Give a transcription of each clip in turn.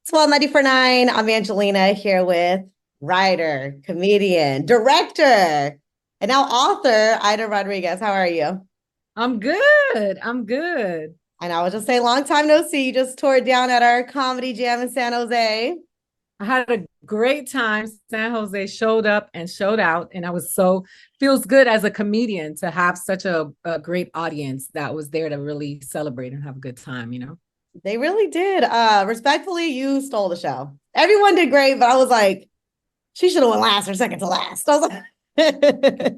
It's 1294.9. I'm Angelina here with writer, comedian, director, and now author Aida Rodriguez. How are you? I'm good. I'm good. And I was just saying, long time no see. You just toured down at our comedy jam in San Jose. I had a great time. San Jose showed up and showed out. And I was so feels good as a comedian to have such a great audience that was there to really celebrate and have a good time. They really did. Respectfully, you stole the show. Everyone did great, but I was like, she should have won last or second to last. I was like,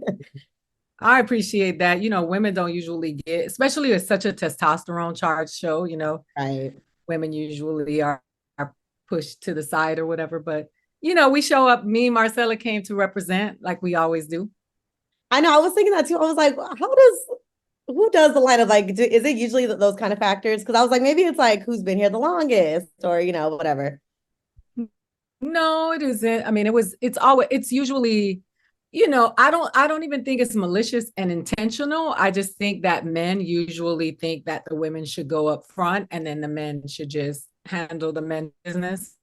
I appreciate that. Women don't usually get, especially with such a testosterone charged show, right. women usually are pushed to the side or whatever. But we show up. Me, Marcella came to represent like we always do. I know. I was thinking that too. I was like, who does the line of like, is it usually those kind of factors? Because I was like, maybe it's like who's been here the longest or, whatever. No, it isn't. I mean, it's usually, I don't even think it's malicious and intentional. I just think that men usually think that the women should go up front and then the men should just handle the men's business.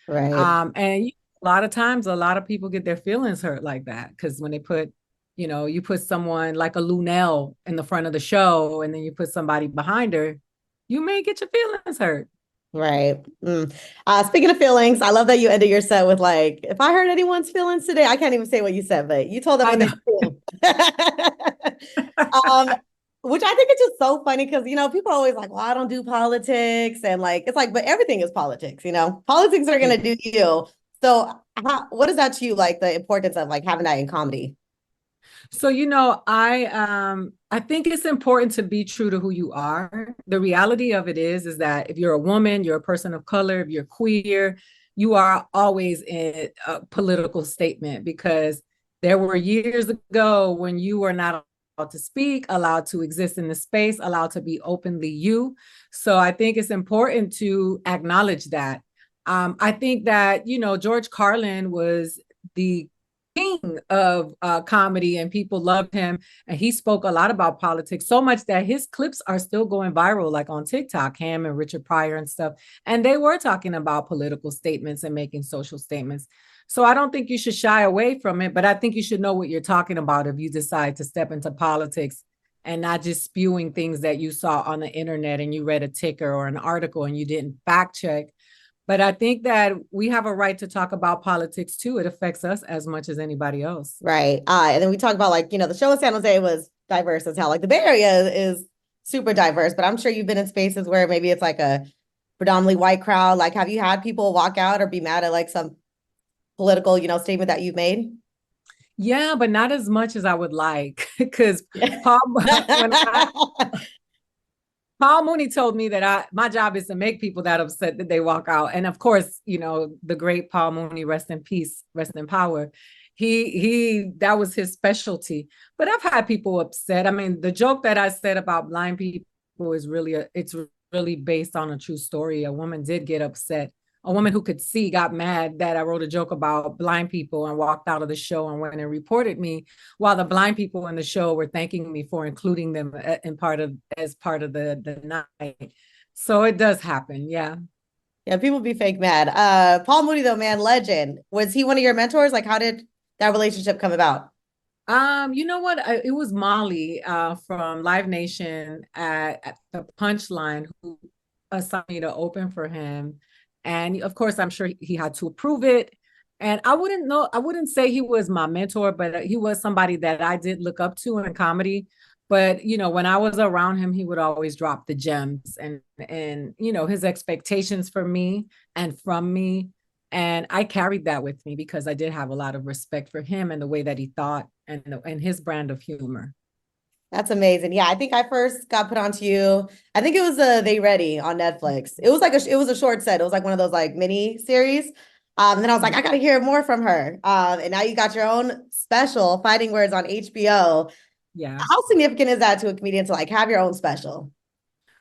Right. And a lot of times, a lot of people get their feelings hurt like that because when you put someone like a Lunel in the front of the show and then you put somebody behind her, you may get your feelings hurt. Right. Speaking of feelings, I love that you ended your set with like, if I hurt anyone's feelings today, I can't even say what you said, but you told them I what they know. feel. um, which I think is just so funny because people are always like, well, I don't do politics. And like, it's like, but everything is politics. Politics are gonna do you. So what is that to you, like the importance of like having that in comedy? So, I think it's important to be true to who you are. The reality of it is that if you're a woman, you're a person of color, if you're queer, you are always in a political statement because there were years ago when you were not allowed to speak, allowed to exist in the space, allowed to be openly you. So I think it's important to acknowledge that. I think that, George Carlin was the king of comedy and people loved him, and he spoke a lot about politics, so much that his clips are still going viral like on TikTok, him and Richard Pryor and stuff, and they were talking about political statements and making social statements. So I don't think you should shy away from it, but I think you should know what you're talking about if you decide to step into politics and not just spewing things that you saw on the internet and you read a ticker or an article and you didn't fact check. But I think that we have a right to talk about politics too. It affects us as much as anybody else. Right. And then we talk about like, the show in San Jose was diverse as hell. Like the Bay Area is super diverse, but I'm sure you've been in spaces where maybe it's like a predominantly white crowd. Like, have you had people walk out or be mad at like some political, statement that you've made? Yeah, but not as much as I would like. Because Paul, when Paul Mooney told me that my job is to make people that upset that they walk out. And of course, the great Paul Mooney, rest in peace, rest in power. He that was his specialty. But I've had people upset. I mean, the joke that I said about blind people is it's really based on a true story. A woman did get upset. A woman who could see got mad that I wrote a joke about blind people and walked out of the show and went and reported me, while the blind people in the show were thanking me for including them as part of the night. So it does happen. Yeah. Yeah, people be fake mad. Paul Mooney though, man, legend. Was he one of your mentors? Like, how did that relationship come about? You know what? It was Molly from Live Nation at the Punchline who assigned me to open for him. And of course, I'm sure he had to approve it. And I wouldn't say he was my mentor, but he was somebody that I did look up to in comedy. But when I was around him, he would always drop the gems and his expectations for me and from me. And I carried that with me because I did have a lot of respect for him and the way that he thought and his brand of humor. That's amazing. Yeah, I think I first got put onto you. I think it was They Ready on Netflix. It was like it was a short set. It was like one of those like mini series. And then I was like, I gotta hear more from her. And now you got your own special Fighting Words on HBO. Yeah. How significant is that to a comedian to like have your own special?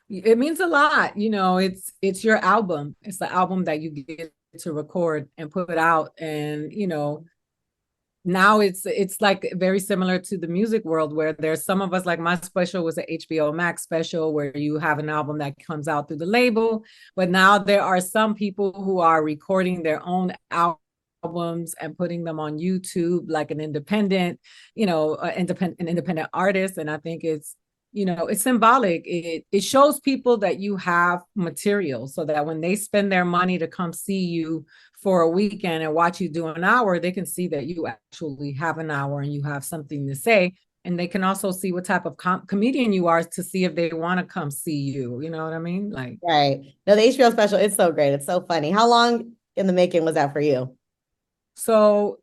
It means a lot. It's your album. It's the album that you get to record and put out. And now it's like very similar to the music world, where there's some of us, like my special was an HBO Max special where you have an album that comes out through the label, but now there are some people who are recording their own albums and putting them on YouTube like an independent, an independent artist. And I think it's symbolic. It shows people that you have material, so that when they spend their money to come see you for a weekend and watch you do an hour, they can see that you actually have an hour and you have something to say. And they can also see what type of comedian you are to see if they want to come see you. You know what I mean? Like, Right. No, the HBO special, it's so great. It's so funny. How long in the making was that for you? so,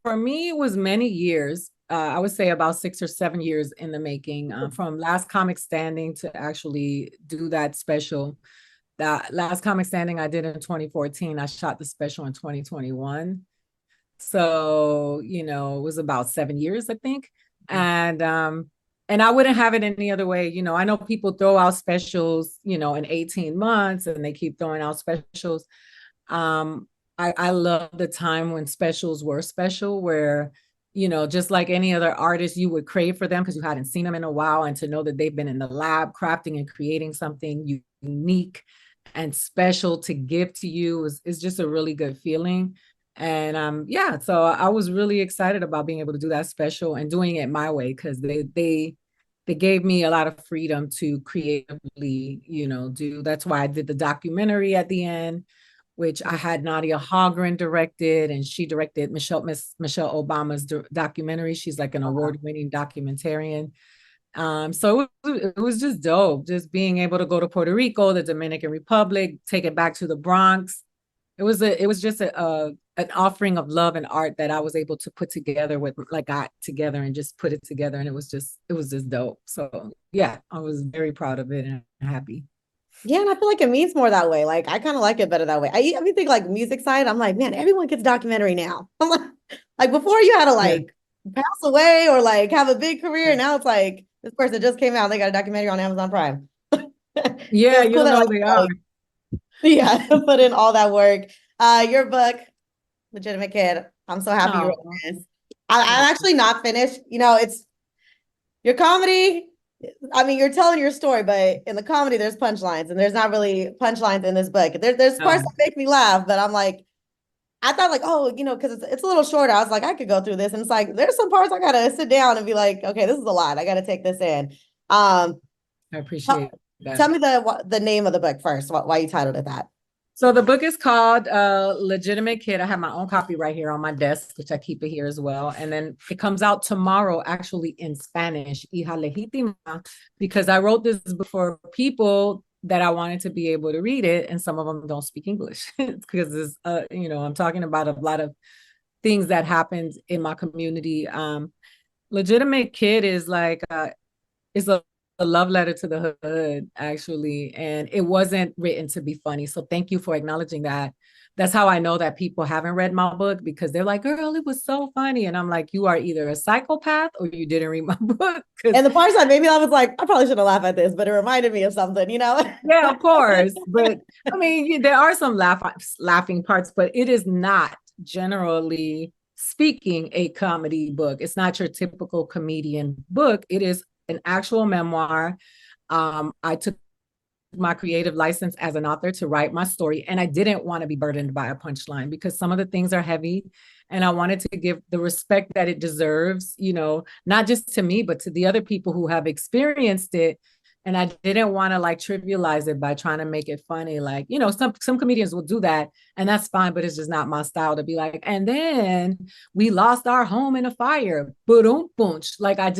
for me, it was many years. I would say about 6 or 7 years in the making, from Last Comic Standing to actually do that special. That Last Comic Standing I did in 2014. I shot the special in 2021. So, it was about 7 years, I think. And I wouldn't have it any other way. I know people throw out specials, in 18 months, and they keep throwing out specials. I love the time when specials were special, where, just like any other artist, you would crave for them because you hadn't seen them in a while. And to know that they've been in the lab crafting and creating something unique and special to give to you is just a really good feeling. And yeah, so I was really excited about being able to do that special and doing it my way, because they gave me a lot of freedom to creatively, do. That's why I did the documentary at the end, which I had Nadia Hallgren directed, and she directed Michelle Obama's documentary. She's like an award-winning documentarian. So it was just dope, just being able to go to Puerto Rico, the Dominican Republic, take it back to the Bronx. It was just an offering of love and art that I was able to put together got together and just put it together, and it was just dope. So yeah, I was very proud of it and happy. Yeah, and I feel like it means more that way. Like I kind of like it better that way. I mean think like music side, I'm like, man, everyone gets documentary now. I'm like before you had to Yeah. like pass away or like have a big career. Now it's like this person just came out, they got a documentary on Amazon Prime. So Yeah, it's you cool don't that know like who they are. yeah, put in all that work. Your book, Legitimate Kid. I'm so happy you wrote Oh, this. I'm actually not finished. It's your comedy. I mean, you're telling your story, but in the comedy, there's punchlines, and there's not really punchlines in this book. There's parts that make me laugh, but I'm like, I thought like, oh, because it's a little shorter. I was like, I could go through this, and it's like there's some parts I gotta sit down and be like, okay, this is a lot. I gotta take this in. Um, I tell, appreciate tell that. me the name of the book first. Why you titled it that? So the book is called Legitimate Kid. I have my own copy right here on my desk, which I keep it here as well. And then it comes out tomorrow, actually in Spanish, Hija Legítima, because I wrote this before people that I wanted to be able to read it, and some of them don't speak English because I'm talking about a lot of things that happened in my community. Legitimate Kid is like it's a love letter to the hood, actually. And it wasn't written to be funny. So thank you for acknowledging that. That's how I know that people haven't read my book, because they're like, girl, it was so funny. And I'm like, you are either a psychopath or you didn't read my book. And the parts that maybe I was like, I probably shouldn't laugh at this, but it reminded me of something. Yeah, of course. But I mean, there are some laughing parts, but it is not, generally speaking, a comedy book. It's not your typical comedian book. It is an actual memoir. I took my creative license as an author to write my story, and I didn't want to be burdened by a punchline, because some of the things are heavy, and I wanted to give the respect that it deserves, not just to me, but to the other people who have experienced it. And I didn't want to like trivialize it by trying to make it funny. Like, some comedians will do that, and that's fine, but it's just not my style to be like, and then we lost our home in a fire. Boom, bunch. Like that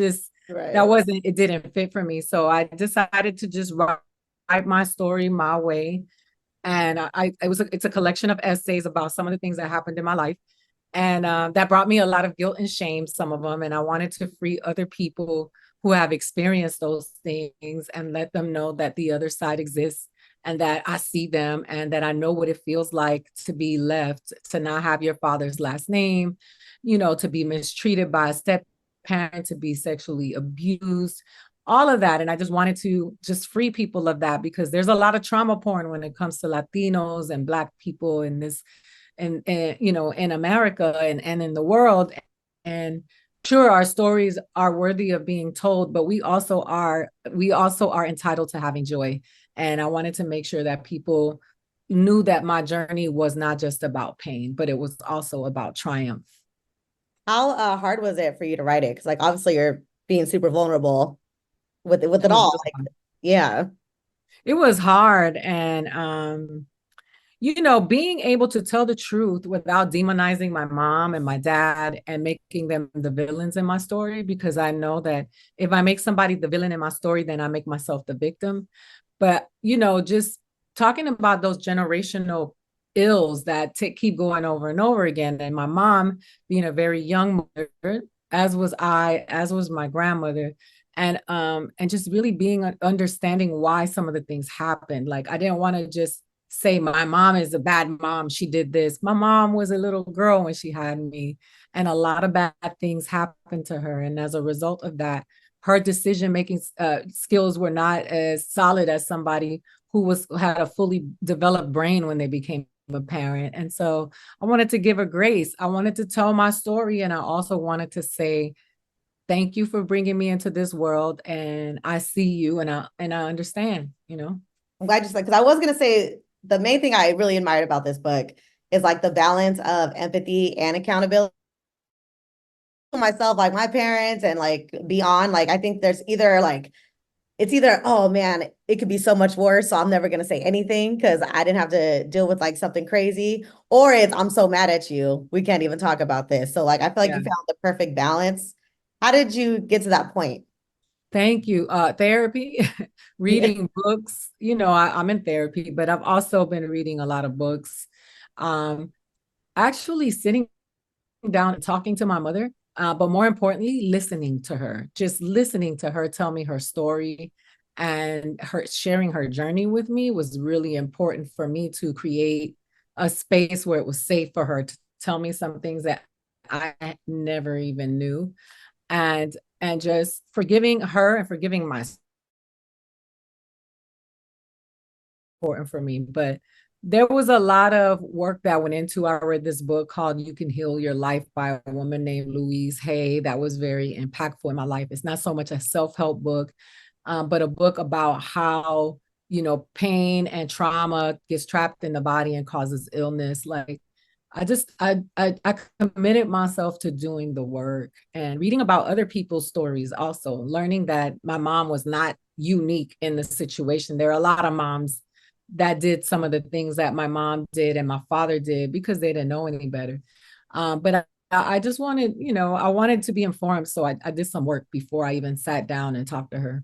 Right. wasn't, it didn't fit for me. So I decided to just write my story my way. And it's a collection of essays about some of the things that happened in my life. And that brought me a lot of guilt and shame, some of them. And I wanted to free other people who have experienced those things and let them know that the other side exists, and that I see them, and that I know what it feels like to be left, to not have your father's last name, to be mistreated by a step parent, to be sexually abused, all of that. And I just wanted to just free people of that, because there's a lot of trauma porn when it comes to Latinos and Black people you know, in America and in the world. And sure, our stories are worthy of being told, but we also are entitled to having joy. And I wanted to make sure that people knew that my journey was not just about pain, but it was also about triumph. How hard was it for you to write it? Because like obviously you're being super vulnerable with It it was all. really Like, hard. yeah. It was hard. And you know, being able to tell the truth without demonizing my mom and my dad and making them the villains in my story, because I know that if I make somebody the villain in my story, then I make myself the victim. But, you know, just talking about those generational ills that keep going over and over again. And my mom being a very young mother, as was I, as was my grandmother. And just really being understanding why some of the things happened. Like I didn't want to just say my mom is a bad mom. She did this. My mom was a little girl when she had me, and a lot of bad things happened to her. And as a result of that, her decision making skills were not as solid as somebody who was had a fully developed brain when they became a parent. And so I wanted to give her grace. I wanted to tell my story, and I also wanted to say thank you for bringing me into this world, and I see you, and I understand, you know. I'm glad you said, because I was gonna say the main thing I really admired about this book is like the balance of empathy and accountability. Myself, like my parents, and like beyond, like I think there's either like it's either, oh man, it could be so much worse, so I'm never gonna say anything because I didn't have to deal with like something crazy, or it's I'm so mad at you, we can't even talk about this. So like I feel like Yeah. you found the perfect balance. How did you get to that point? Thank you. Therapy, Yeah. reading books. You know, I'm in therapy, but I've also been reading a lot of books. Um, Actually sitting down and talking to my mother, but more importantly, listening to her, just listening to her tell me her story and her sharing her journey with me was really important for me to create a space where it was safe for her to tell me some things that I never even knew. And just forgiving her and forgiving myself important for me. But there was a lot of work that went into. I read this book called You Can Heal Your Life by a woman named Louise Hay that was very impactful in my life. It's not so much a self-help book, but a book about how, you know, pain and trauma gets trapped in the body and causes illness. Like I committed myself to doing the work and reading about other people's stories, also learning that my mom was not unique in the situation. There are a lot of moms that did some of the things that my mom did and my father did because they didn't know any better. But I just wanted, you know, I wanted to be informed. So I did some work before I even sat down and talked to her.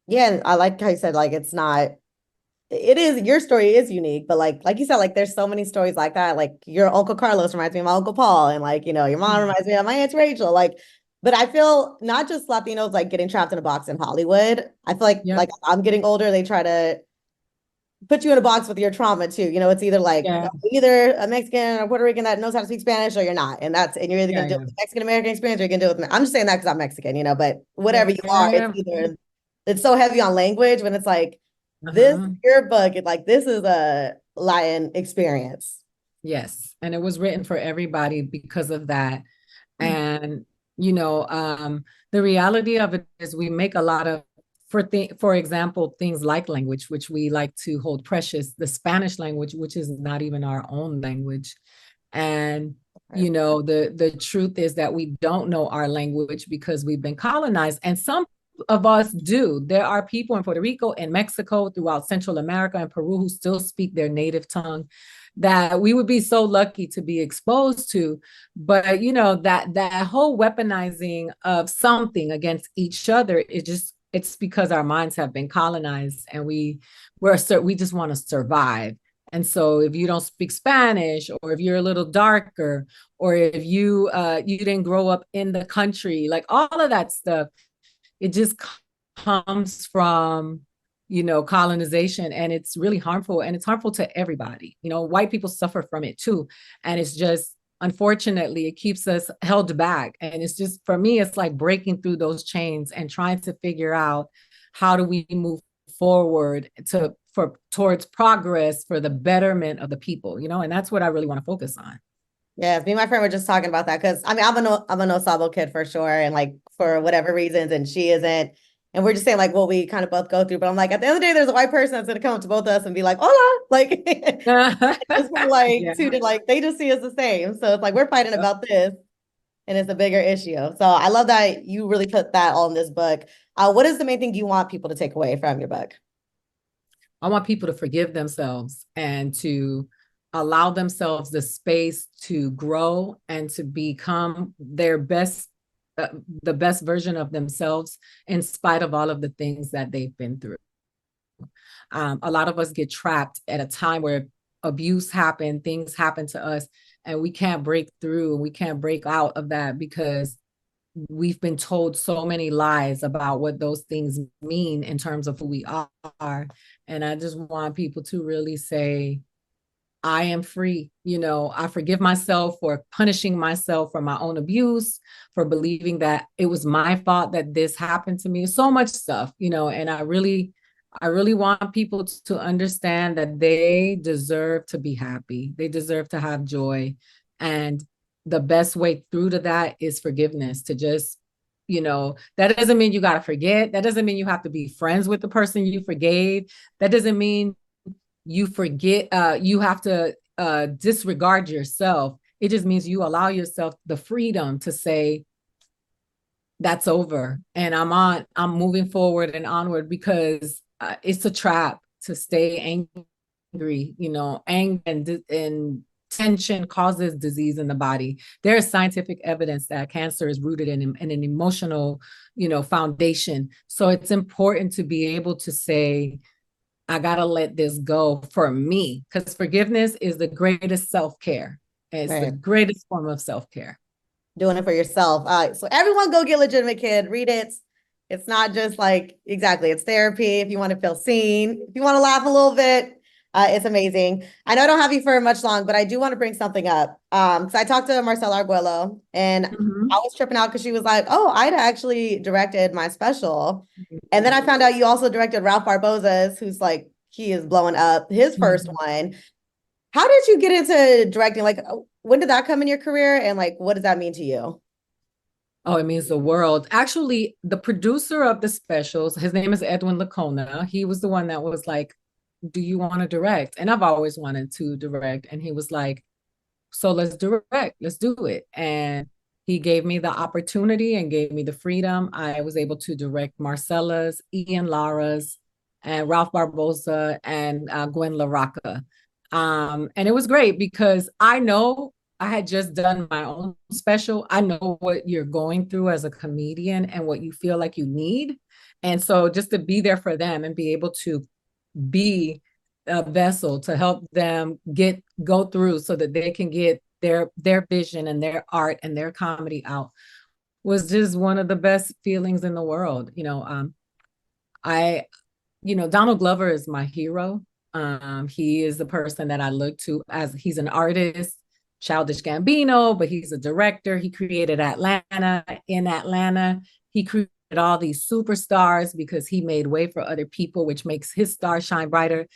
Yeah, and I like how you said like it's not, it is, your story is unique, but like you said, like there's so many stories like that. Like your Uncle Carlos reminds me of my Uncle Paul, and like, you know, your mom reminds me of my Aunt Rachel. Like, but I feel not just Latinos like getting trapped in a box in Hollywood. I feel Yep. like I'm getting older, they try to put you in a box with your trauma too. You know, it's either like Yeah. either a Mexican or Puerto Rican that knows how to speak Spanish, or you're not. And you're either Yeah. gonna do it Yeah. with the Mexican American experience, or you're gonna do it with I'm just saying that because I'm Mexican, you know, but whatever you are, it's Yeah. either it's so heavy on language when it's like this, Uh-huh. your book, it's like this is a lion experience. Yes. And it was written for everybody because of that. And, you know, the reality of it is we make a lot of, for example, things like language, which we like to hold precious, the Spanish language, which is not even our own language. And, you know, the truth is that we don't know our language because we've been colonized. And some of us do. There are people in Puerto Rico and Mexico, throughout Central America and Peru who still speak their native tongue that we would be so lucky to be exposed to. But you know, that whole weaponizing of something against each other, it's because our minds have been colonized and we just want to survive. And so if you don't speak Spanish, or if you're a little darker, or if you didn't grow up in the country, like all of that stuff, it just comes from, you know, colonization, and it's really harmful, and it's harmful to everybody. You know, white people suffer from it too, and it's just, unfortunately, it keeps us held back. And it's just, for me, it's like breaking through those chains and trying to figure out how do we move forward to for towards progress for the betterment of the people, and that's what I really want to focus on. Yeah, me and my friend were just talking about that because I mean I'm a no sabo kid for sure, and like for whatever reasons, and she isn't, and we're just saying like what we kind of both go through. But I'm like, at the end of the day, there's a white person that's gonna come up to both of us and be like, "Hola," like just we're like Yeah. two to like they just see us the same. So it's like we're fighting about this, and it's a bigger issue. So I love that you really put that all in this book. What is the main thing you want people to take away from your book? I want people to forgive themselves and to allow themselves the space to grow and to become their best, the best version of themselves in spite of all of the things that they've been through. A lot of us get trapped at a time where abuse happened, things happen to us, and we can't break through and we can't break out of that because we've been told so many lies about what those things mean in terms of who we are. And I just want people to really say, I am free. I forgive myself for punishing myself for my own abuse, for believing that it was my fault that this happened to me. So much stuff, and I really want people to understand that they deserve to be happy. They deserve to have joy. And the best way through to that is forgiveness, to just, that doesn't mean you got to forget. That doesn't mean you have to be friends with the person you forgave. That doesn't mean you forget, you have to disregard yourself. It just means you allow yourself the freedom to say, that's over. And I'm moving forward and onward because it's a trap to stay angry, anger and tension causes disease in the body. There is scientific evidence that cancer is rooted in an emotional, foundation. So it's important to be able to say, I got to let this go for me, because forgiveness is the greatest self-care. It's the Right. greatest form of self-care. Doing it for yourself. So everyone go get Legitimate Kid, read it. It's not just like, exactly, it's therapy if you want to feel seen, if you want to laugh a little bit. It's amazing. I know I don't have you for much long, but I do want to bring something up. So I talked to Marcela Arguello and I was tripping out because she was like, oh, Ida actually directed my special. And then I found out you also directed Ralph Barboza's, who's like, he is blowing up his first one. How did you get into directing? Like, when did that come in your career? And like, what does that mean to you? Oh, it means the world. Actually, the producer of the specials, his name is Edwin Lacona. He was the one that was like, do you want to direct? And I've always wanted to direct. And he was like, so let's direct, let's do it. And he gave me the opportunity and gave me the freedom. I was able to direct Marcella's, Ian Lara's, and Ralph Barboza, and Gwen LaRocca. And it was great because I know I had just done my own special. I know what you're going through as a comedian and what you feel like you need. And so just to be there for them and be able to be a vessel to help them go through so that they can get their vision and their art and their comedy out was just one of the best feelings in the world. I Donald Glover is my hero. He is the person that I look to, as he's an artist, Childish Gambino, but he's a director. He created Atlanta. In Atlanta, he created all these superstars because he made way for other people, which makes his star shine brighter.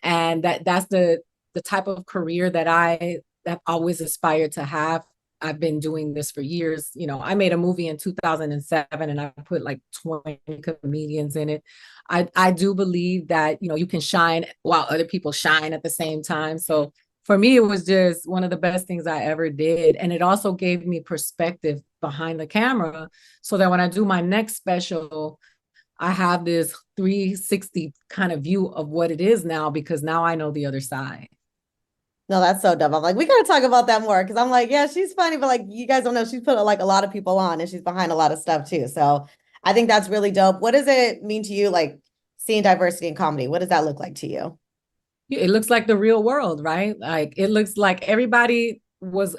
And that's the type of career that I have always aspired to have. I've been doing this for years. I made a movie in 2007 and I put like 20 comedians in it. I do believe that, you can shine while other people shine at the same time. So for me, it was just one of the best things I ever did. And it also gave me perspective behind the camera so that when I do my next special, I have this 360 kind of view of what it is now, because now I know the other side. No, that's so dumb. I'm like, we gotta talk about that more because I'm like, yeah, she's funny, but like, you guys don't know, she's put like a lot of people on and she's behind a lot of stuff too. So I think that's really dope. What does it mean to you, like seeing diversity in comedy? What does that look like to you? It looks like the real world, right? Like it looks like everybody was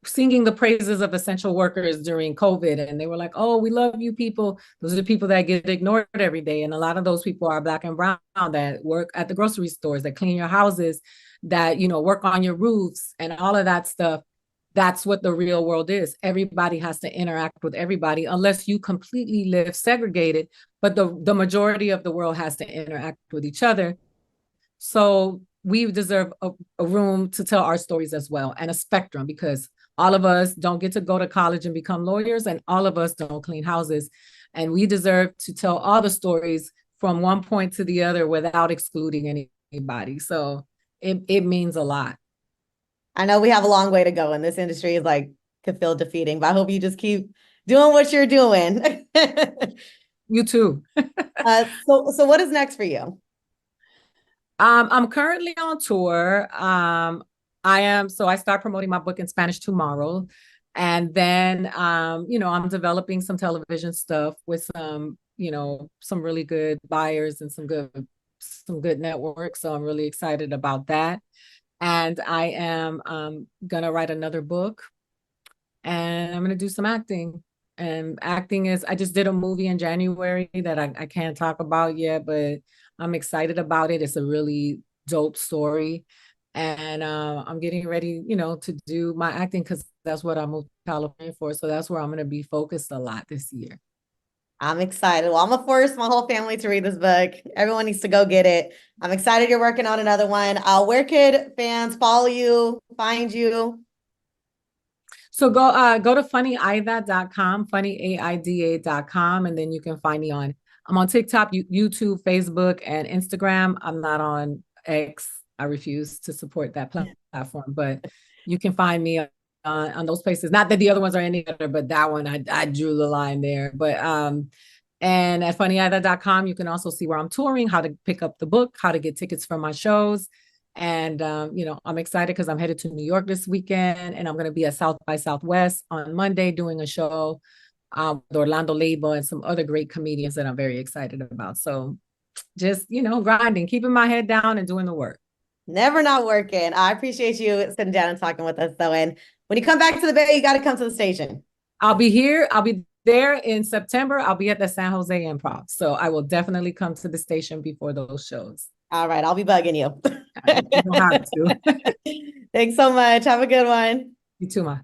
singing the praises of essential workers during COVID. And they were like, oh, we love you people. Those are the people that get ignored every day. And a lot of those people are Black and brown that work at the grocery stores, that clean your houses, that, work on your roofs and all of that stuff. that's what the real world is. Everybody has to interact with everybody unless you completely live segregated, but the majority of the world has to interact with each other. So we deserve a room to tell our stories as well, and a spectrum, because all of us don't get to go to college and become lawyers, and all of us don't clean houses. And we deserve to tell all the stories from one point to the other without excluding anybody. So it means a lot. I know we have a long way to go, and this industry is like could feel defeating, but I hope you just keep doing what you're doing. You too. So what is next for you? I'm currently on tour. I start promoting my book in Spanish tomorrow. And then, I'm developing some television stuff with some really good buyers and some good networks. So I'm really excited about that. And I am gonna write another book, and I'm gonna do some acting. And acting is, I just did a movie in January that I can't talk about yet, but I'm excited about it. It's a really dope story. And I'm getting ready, to do my acting because that's what I moved to California for. So that's where I'm going to be focused a lot this year. I'm excited. Well, I'm gonna force my whole family to read this book. Everyone needs to go get it. I'm excited you're working on another one. Where could fans follow you, find you? So go to funnyaida.com, funnyaida.com, and then you can find me I'm on TikTok, YouTube, Facebook, and Instagram. I'm not on X. I refuse to support that platform, but you can find me on those places. Not that the other ones are any better, but that one I drew the line there. But and at funnyaida.com, you can also see where I'm touring, how to pick up the book, how to get tickets for my shows. And, I'm excited because I'm headed to New York this weekend, and I'm going to be at South by Southwest on Monday doing a show with Orlando Leyba and some other great comedians that I'm very excited about. So just, grinding, keeping my head down and doing the work. Never not working. I appreciate you sitting down and talking with us, though. And when you come back to the Bay, you got to come to the station. I'll be here. I'll be there in September. I'll be at the San Jose Improv. So I will definitely come to the station before those shows. All right. I'll be bugging you. You don't have to. Thanks so much. Have a good one. You too, Ma.